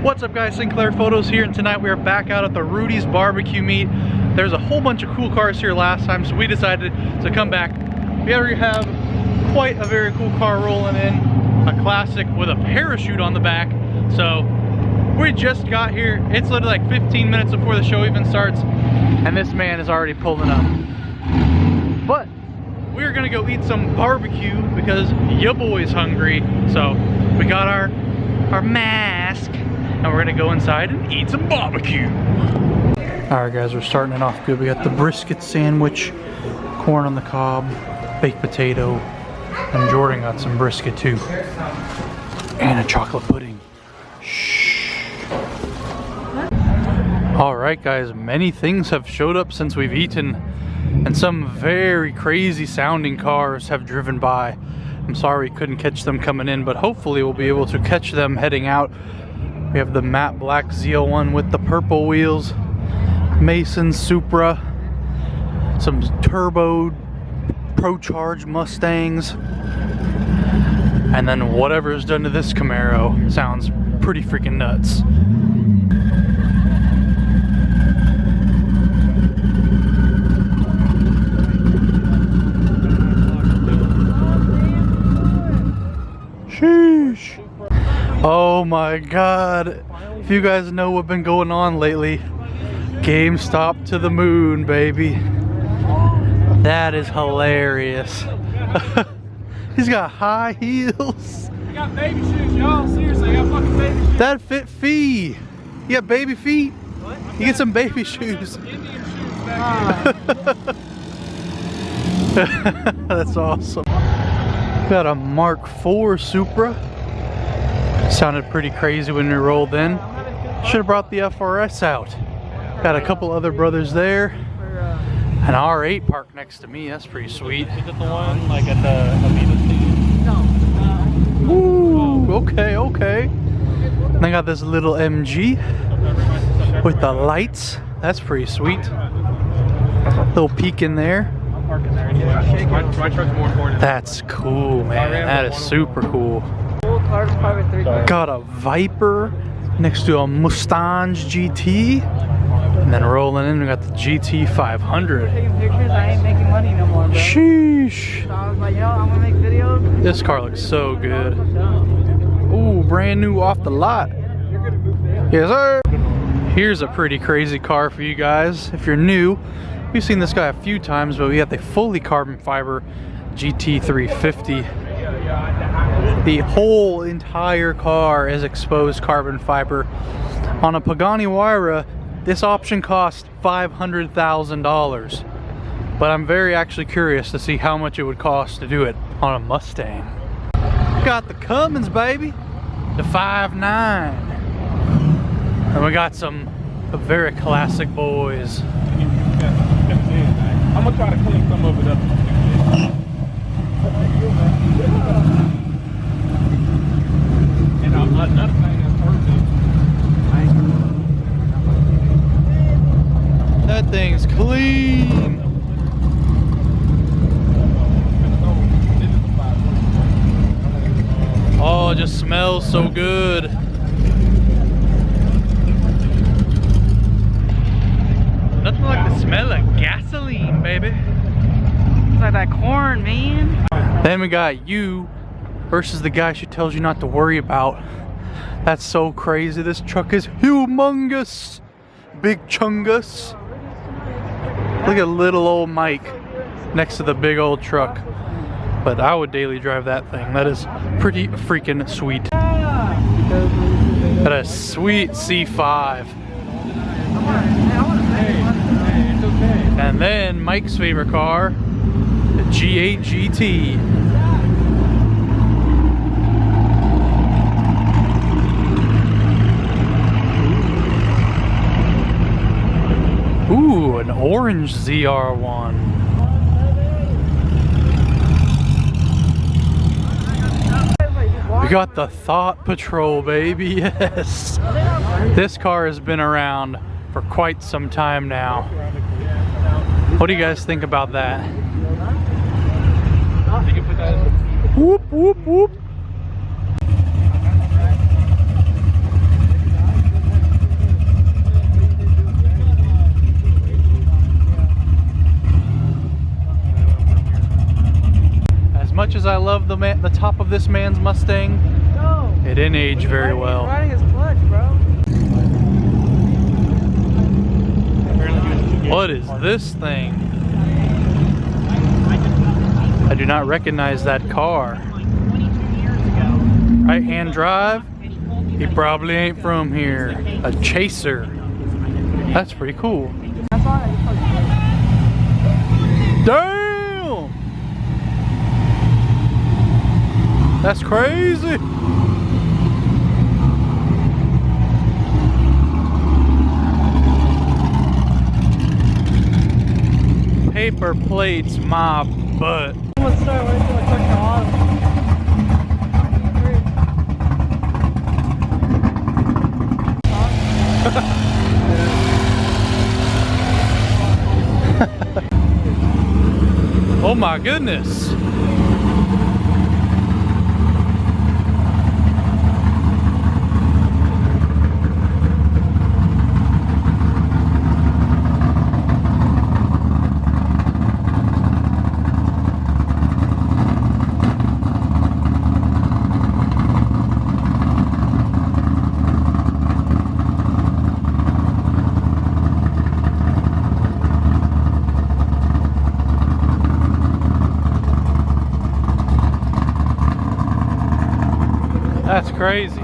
What's up guys, Sinclair Photos here, and tonight we are back out at the Rudy's barbecue meet. There's a whole bunch of cool cars here last time, so we decided to come back. We already have quite a very cool car rolling in, a classic with a parachute on the back. So we just got here. It's literally like 15 minutes before the show even starts, and this man is already pulling up. But we're gonna go eat some barbecue because your boy's hungry. So we got our mask, and we're gonna go inside and eat some barbecue. Alright guys, we're starting it off good. We got the brisket sandwich, corn on the cob, baked potato, and Jordan got some brisket too. And a chocolate pudding. Shh. Alright guys, many things have showed up since we've eaten, and some very crazy sounding cars have driven by. I'm sorry we couldn't catch them coming in, but hopefully we'll be able to catch them heading out. We have the matte black ZL1 with the purple wheels, Mason Supra, some turbo Pro Charge Mustangs, and then whatever's done to this Camaro sounds pretty freaking nuts. Sheesh. Oh my god, if you guys know what's been going on lately, Gamestop to the moon, baby. That is hilarious. He's got high heels. I got baby shoes, y'all. Seriously, I got fucking baby shoes. That fit fee. You got baby feet? What? You get some baby shoes. Indian shoes back here. That's awesome. Got a Mark IV Supra. Sounded pretty crazy when we rolled in. Should have brought the FRS out. Got a couple other brothers there. An R8 parked next to me. That's pretty sweet. Is it the one like at the Aviva station? No. Ooh, okay, okay. And I got this little MG with the lights. That's pretty sweet. Little peek in there. My truck's more important. That's cool, man. That is super cool. Got a Viper next to a Mustang GT. And then rolling in, we got the GT 500. Taking pictures, I ain't making money no more, bro. Sheesh. So I was like, yo, I'm gonna make videos. This car looks so good. Ooh, brand new off the lot. Yes, sir. Here's a pretty crazy car for you guys. If you're new, we've seen this guy a few times, but we have the fully carbon fiber GT 350. The whole entire car is exposed carbon fiber. On a Pagani Huayra, this option cost $500,000. But I'm very actually curious to see how much it would cost to do it on a Mustang. Got the Cummins, baby. The 5.9. And we got some very classic boys. I'm gonna try to clean some of it up. And another thing that's perfect. That thing's clean. Oh, it just smells so good. Nothing like the smell of gasoline, baby. It's like that corn, man. Then we got you versus the guy she tells you not to worry about. That's so crazy. This truck is humongous. Big chungus. Look at little old Mike next to the big old truck. But I would daily drive that thing. That is pretty freaking sweet. That is sweet C5. And then Mike's favorite car, the G8 GT. Ooh, an orange ZR1. We got the Thought Patrol, baby, yes. This car has been around for quite some time now. What do you guys think about that? Whoop, whoop, whoop. much as I love the top of this man's Mustang, No. it didn't age very well. He's riding his clutch, bro. What is this thing? I do not recognize that car. Right-hand drive? He probably ain't from here. A Chaser. That's pretty cool. Damn! That's crazy! Paper plates my butt. Let's start with the Oh my goodness. That's crazy.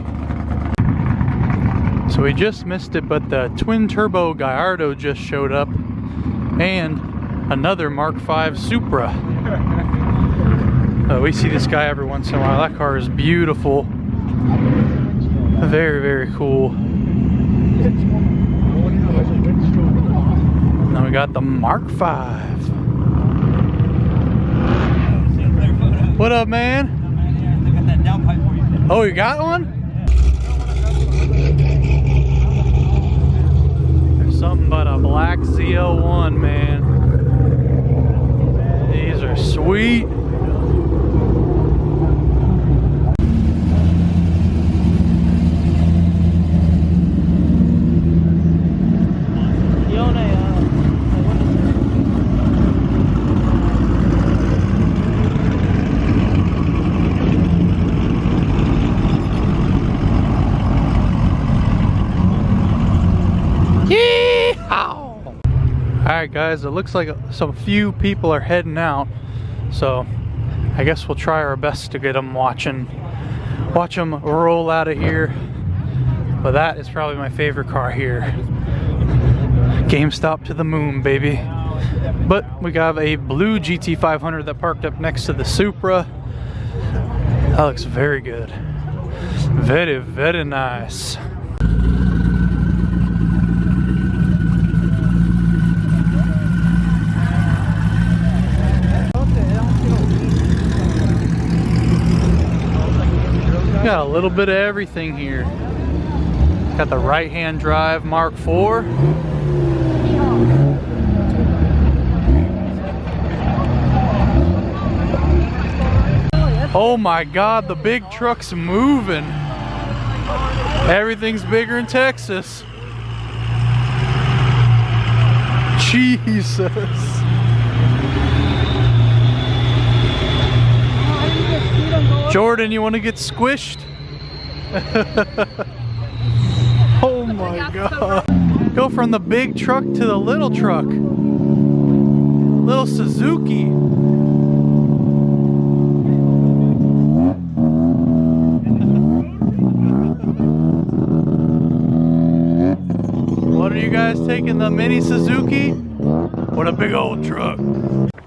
So we just missed it, but the twin turbo Gallardo just showed up and another Mark V Supra. We see this guy every once in a while. That car is beautiful. Very, very cool. Now we got the Mark V. What up, man? Oh, you got one? There's something but a black ZL1, man. These are sweet. Alright guys, it looks like some few people are heading out, so I guess we'll try our best to get them watch them roll out of here. But that is probably my favorite car here. Gamestop to the moon, baby. But we got a blue GT500 that parked up next to the Supra. That looks very good. Very, very nice. Got a little bit of everything here. Got the right-hand drive Mark IV. Oh my God, the big truck's moving. Everything's bigger in Texas. Jesus. Jordan, you want to get squished? Oh my God. Go from the big truck to the little truck. Little Suzuki. What are you guys taking, the mini Suzuki? What a big old truck.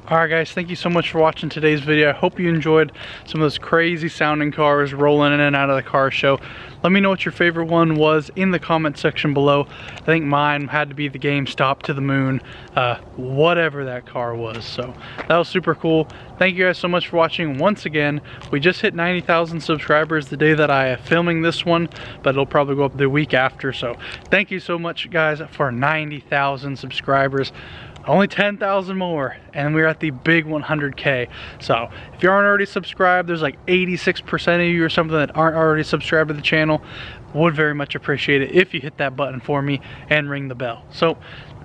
Alright guys, thank you so much for watching today's video. I hope you enjoyed some of those crazy sounding cars rolling in and out of the car show. Let me know what your favorite one was in the comment section below. I think mine had to be the Gamestop to the moon, whatever that car was. So that was super cool. Thank you guys so much for watching. Once again, we just hit 90,000 subscribers the day that I am filming this one, but it'll probably go up the week after. So thank you so much guys for 90,000 subscribers. Only 10,000 more and we're at the big 100K. So if you aren't already subscribed, there's like 86% of you or something that aren't already subscribed to the channel. Would very much appreciate it if you hit that button for me and ring the bell. So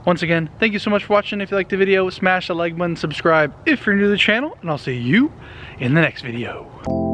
Once again, thank you so much for watching. If you liked the video, smash the like button, subscribe if you're new to the channel, and I'll see you in the next video.